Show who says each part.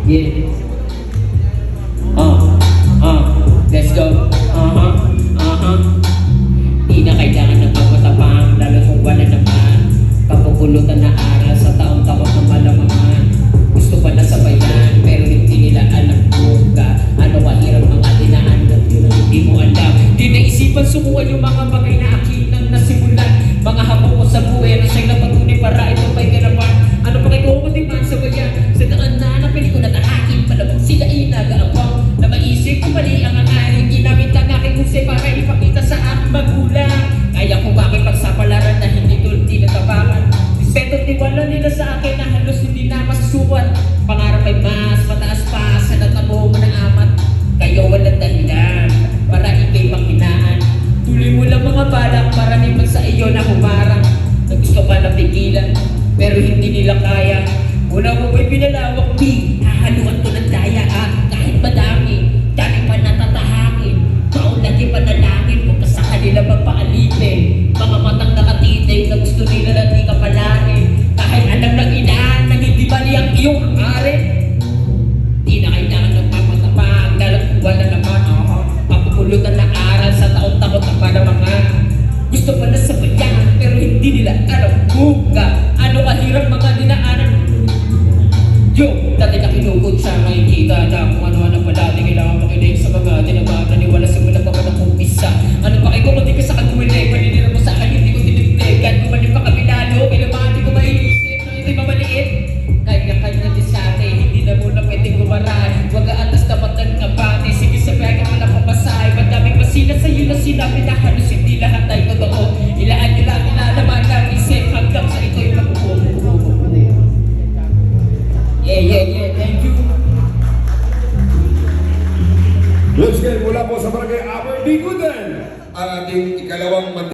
Speaker 1: Yeah. Let's go. Di na kailangan ng pagmatapang, lalo kung wala naman kapupulutan na aral sa taong takot ng malamangan. Gusto pa na sabayan, pero hindi nila alam kung ano kahirap mga dinaan at yun ang hindi mo alam. Di naisipan sukuan yung mga bagay na akin nang nasimulan. Mga hamon ko sa buhay na siyang napatunay para ito pa'y ganapan. Ano pa kayo kung matiman sa bayan? Sa daan na pelikula na aking palabang sila inagaapang na maisip kung mali ang angaring ginamit ang aking husay para ipakita sa aking magulang. Kaya kung bakit pagsapalaran na hindi tulti na tabangan. Respeto at tiwala nila sa akin na halos hindi na masusukat. Pangarap ay mas mataas pa sa natabo mo ng amat. Kaya walang dahilan para ikay panghinaan. Tuloy mo lang mga balak para naman sa iyo na humarang. Na gusto ka na pigilan pero hindi nila kaya. Una mo ba'y pinalawak di hahaluan ko ng daya kahit madami dami pa natatahangin. Maulagi panalangin huwag ka sa kanila magpaalitin. Mga matang nakatitig na gusto nila na di ka palarin. Kahit alam ng inaan na hindi bali ang iyong hangarin. Di na kailangan ng papatapang dalang wala naman papupulutan na aral sa taong takot ng mga gusto pa na sabayan pero hindi nila alam kung ano kahirap mga dinaanan. Yo, dati na kinukod sa makikita na kung ano-ano pa dati kailangan makinig sa mga dinabang naniwala simula pa ba ng umpisa. Ano pa kayo kung di ka sa kagumili paninira mo sa akin hindi ko tinigtigan bumalik pa kami lalo kailangan di ko maiisip na ito'y mamaliit. Kanya-kanya din sa atin hindi na muna pwedeng gumaran. Huwag aatas na matan nga bati sige sabihan ka wala pamasay. Madaming masina sa iyo na sinabi na halos hindi lahat ay totoo. Ilaan nyo lang nilalaman ng isip hanggang sa ito'y makukuha. Yeah, thank you.
Speaker 2: Let's get mula po sa barangay Aberdeen, ang ating ikalawang